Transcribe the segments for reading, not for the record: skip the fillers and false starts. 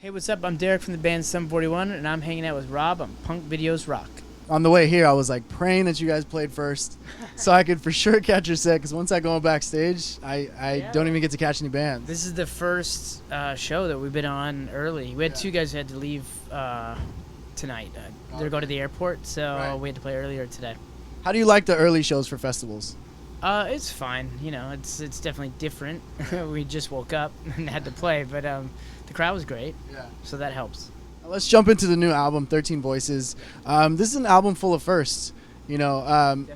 Hey, what's up? I'm Deryck from the band Sum 41, and I'm hanging out with Rob on Punkvideosrock. On the way here, I was like praying that you guys played first so I could for sure catch your set, because once I go backstage, I don't even get to catch any bands. This is the first show that we've been on early. We had two guys who had to leave tonight. They're going to the airport, so we had to play earlier today. How do you like the early shows for festivals? It's fine. You know, it's definitely different. We just woke up and had to play, but the crowd was great, so that helps. Let's jump into the new album, 13 Voices. This is an album full of firsts. You know,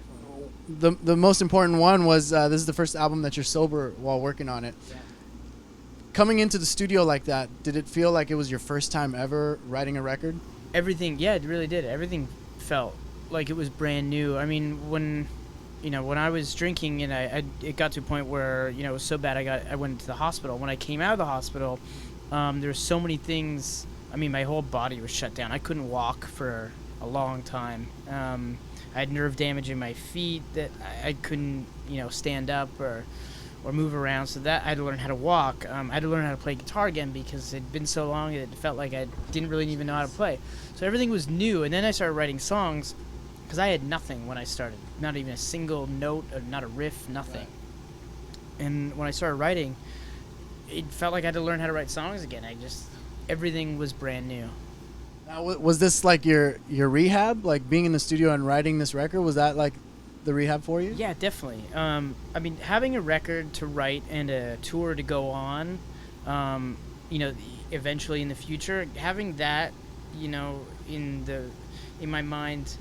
the most important one was this is the first album that you're sober while working on it. Yeah. Coming into the studio like that, did it feel like it was your first time ever writing a record? Everything, yeah, it really did. Everything felt like it was brand new. I mean, when I was drinking and it got to a point where, it was so bad I went to the hospital. When I came out of the hospital, there were so many things. I mean, my whole body was shut down. I couldn't walk for a long time. I had nerve damage in my feet that I couldn't, stand up or move around. So that I had to learn how to walk. I had to learn how to play guitar again because it'd been so long that it felt like I didn't really even know how to play. So everything was new. And then I started writing songs because I had nothing when I started. Not even a single note, or not a riff, nothing. And when I started writing, it felt like I had to learn how to write songs again. Everything was brand new. Now, was this like your rehab? Like being in the studio and writing this record, was that like the rehab for you? Yeah, definitely. I mean, having a record to write and a tour to go on, eventually in the future, having that, in my mind,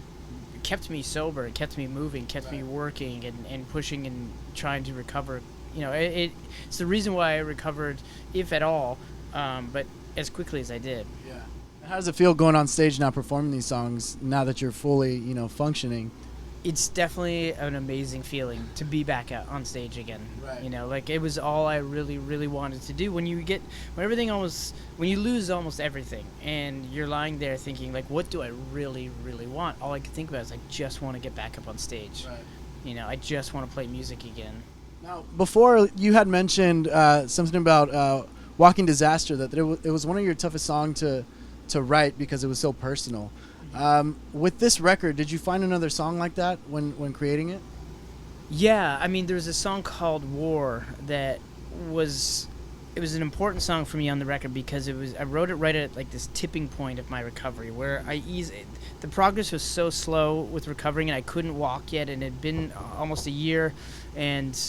kept me sober. It kept me moving, kept me working and pushing and trying to recover. It's the reason why I recovered, if at all, but as quickly as I did. Yeah. How does it feel going on stage now performing these songs now that you're fully, functioning? It's definitely an amazing feeling to be back out on stage again. Right. It was all I really, really wanted to do. When you lose almost everything and you're lying there thinking, like, what do I really, really want? All I could think about is I just want to get back up on stage. Right. I just want to play music again. Now, before you had mentioned something about Walking Disaster, that it was one of your toughest songs to write because it was so personal. With this record, did you find another song like that when creating it? Yeah, I mean, there was a song called War that was an important song for me on the record because I wrote it right at like this tipping point of my recovery where the progress was so slow with recovering and I couldn't walk yet, and it had been almost a year, and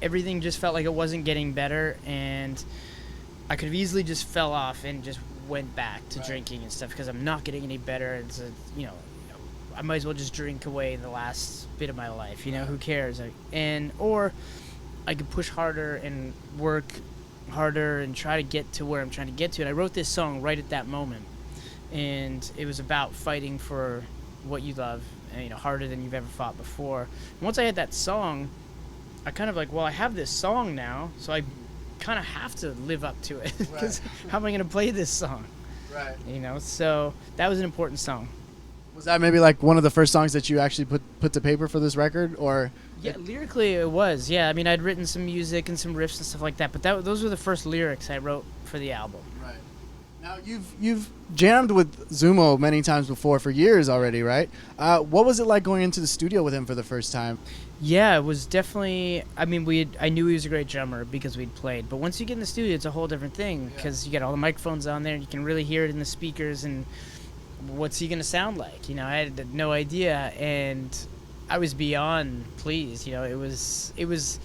everything just felt like it wasn't getting better, and I could have easily just fell off and just went back to drinking and stuff because I'm not getting any better. I might as well just drink away the last bit of my life. Who cares? Or I could push harder and work harder and try to get to where I'm trying to get to. And I wrote this song right at that moment, and it was about fighting for what you love, harder than you've ever fought before. And once I had that song, I kind of I have this song now, so I kind of have to live up to it because how am I going to play this song? Right. So that was an important song. Was that maybe like one of the first songs that you actually put to paper for this record, or? Yeah, lyrically it was. Yeah, I mean, I'd written some music and some riffs and stuff like that, but those were the first lyrics I wrote for the album. Right. Now you've jammed with Zumo many times before for years already, right? What was it like going into the studio with him for the first time? Yeah, it was definitely. I mean, I knew he was a great drummer because we'd played. But once you get in the studio, it's a whole different thing because you get all the microphones on there, and you can really hear it in the speakers. And what's he gonna sound like? I had no idea, and I was beyond pleased. It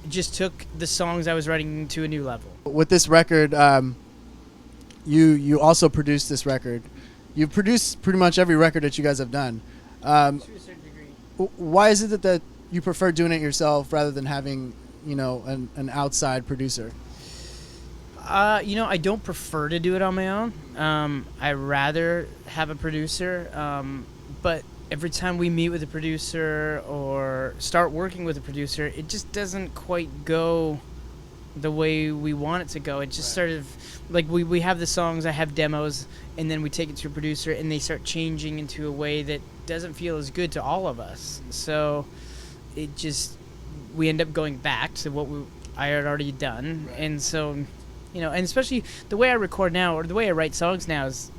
just took the songs I was writing to a new level. With this record, you also produced this record. You've produced pretty much every record that you guys have done. To a certain degree. Why is it that you prefer doing it yourself rather than having, an outside producer? I don't prefer to do it on my own. I rather have a producer. But every time we meet with a producer or start working with a producer, it just doesn't quite go the way we want it to go. It just sort of like we have the songs, I have demos, and then we take it to a producer and they start changing into a way that doesn't feel as good to all of us. So we end up going back to what I had already done. And so, And especially the way I record now, or the way I write songs now, is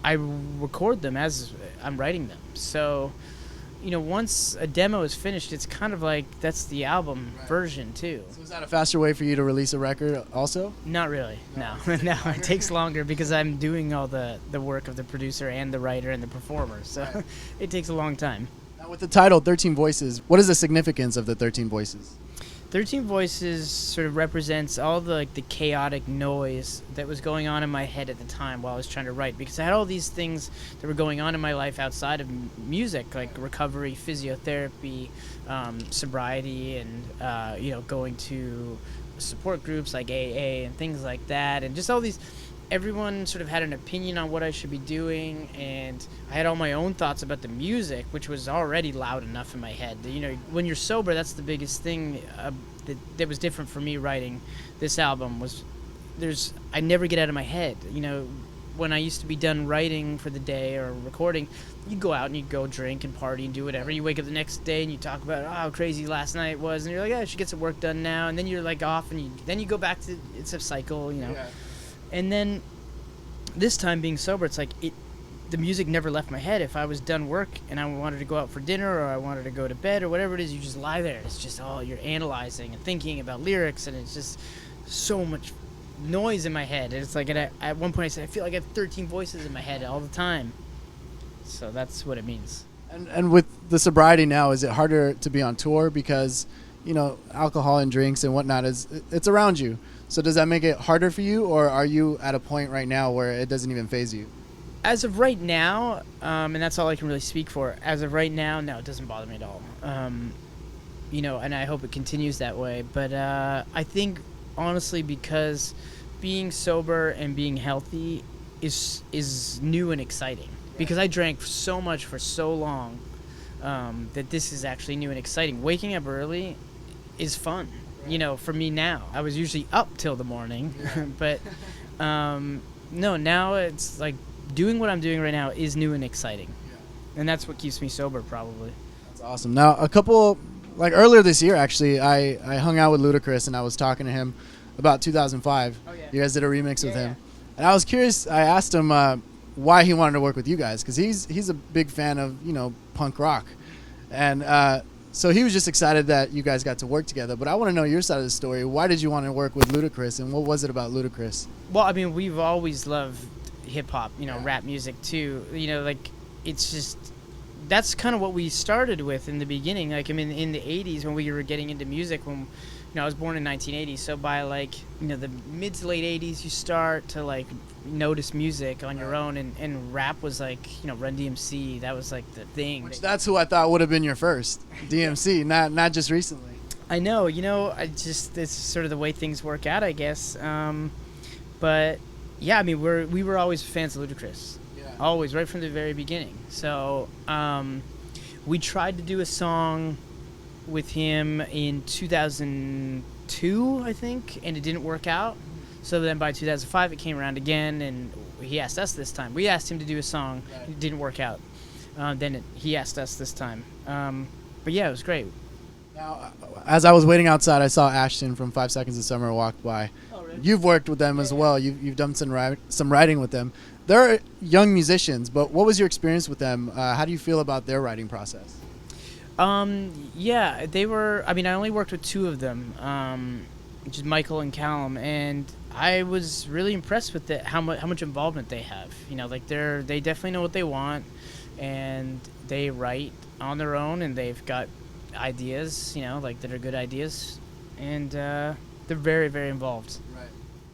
I record them as I'm writing them. So, once a demo is finished, it's kind of like that's the album version too. So is that a faster way for you to release a record also? Not really. No. No, it takes longer because I'm doing all the work of the producer and the writer and the performer. So it takes a long time. Now with the title 13 Voices, what is the significance of the 13 Voices? 13 Voices sort of represents all the chaotic noise that was going on in my head at the time while I was trying to write, because I had all these things that were going on in my life outside of music, like recovery, physiotherapy, sobriety, and going to support groups like AA and things like that, and just all these. Everyone sort of had an opinion on what I should be doing, and I had all my own thoughts about the music, which was already loud enough in my head. When you're sober, that's the biggest thing that was different for me writing this album. I never get out of my head. When I used to be done writing for the day or recording, you'd go out and you'd go drink and party and do whatever. You wake up the next day and you talk about how crazy last night was, and you're like, I should get some work done now, and then you're off, and then you go back to, it's a cycle, Yeah. And then this time being sober, it's like the music never left my head. If I was done work and I wanted to go out for dinner or I wanted to go to bed or whatever it is, you just lie there. It's just you're analyzing and thinking about lyrics, and it's just so much noise in my head. And it's like at one point I said, I feel like I have 13 voices in my head all the time. So that's what it means. And with the sobriety now, is it harder to be on tour because alcohol and drinks and whatnot it's around you? So does that make it harder for you, or are you at a point right now where it doesn't even faze you? As of right now, and that's all I can really speak for, as of right now, no, it doesn't bother me at all. And I hope it continues that way. But I think, honestly, because being sober and being healthy is new and exciting. Because I drank so much for so long that this is actually new and exciting. Waking up early is fun. For me now. I was usually up till the morning, but no, now it's like doing what I'm doing right now is new and exciting, and that's what keeps me sober, probably. That's awesome. Now, earlier this year, actually, I hung out with Ludacris, and I was talking to him about 2005. Oh, yeah. You guys did a remix with him, and I was curious. I asked him why he wanted to work with you guys, because he's a big fan of punk rock, and so he was just excited that you guys got to work together. But I want to know your side of the story. Why did you want to work with Ludacris, and what was it about Ludacris? Well, I mean, we've always loved hip-hop, rap music, too. It's just, that's kind of what we started with in the beginning. In the 80s when we were getting into music, when I was born in 1980, so by the mid to late 80s you start to notice music on your own, and rap was Run DMC, that was the thing. That's who I thought would have been your first, DMC, not just recently. I know, it's sort of the way things work out, I guess. But yeah, I mean, we were always fans of Ludacris. Always, right from the very beginning. So we tried to do a song with him in 2002, I think, and it didn't work out. So then by 2005 it came around again, and he asked us this time. We asked him to do a song. It didn't work out. He asked us this time. But yeah, it was great. Now, as I was waiting outside, I saw Ashton from 5 Seconds of Summer walk by. Oh, really? You've worked with them as well. You've done some writing with them. They're young musicians, but what was your experience with them? How do you feel about their writing process? Yeah, they were. I mean, I only worked with two of them, which is Michael and Calum, and I was really impressed with how much involvement they have. They definitely know what they want, and they write on their own, and they've got ideas, that are good ideas, and they're very, very involved. Right.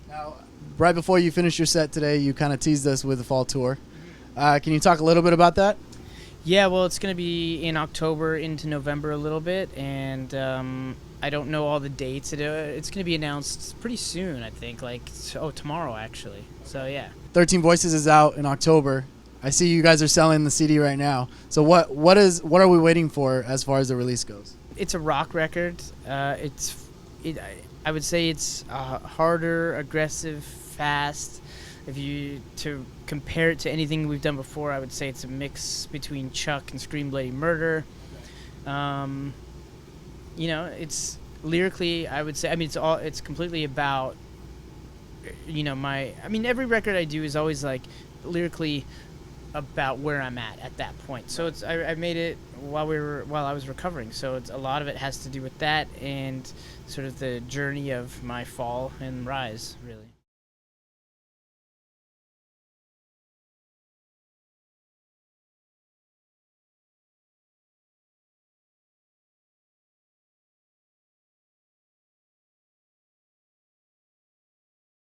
Now, right before you finished your set today, you kind of teased us with the fall tour. Can you talk a little bit about that? Yeah, well, it's going to be in October into November a little bit, and I don't know all the dates. It's going to be announced pretty soon, I think, tomorrow, actually. So, yeah. 13 Voices is out in October. I see you guys are selling the CD right now. So what are we waiting for as far as the release goes? It's a rock record. I would say it's harder, aggressive, fast. If you to compare it to anything we've done before, I would say it's a mix between Chuck and Scream Bloody Murder. It's lyrically, I would say, I mean, it's completely about every record I do is always like lyrically about where I'm at that point. So I made it while I was recovering. So a lot of it has to do with that and sort of the journey of my fall and rise, really.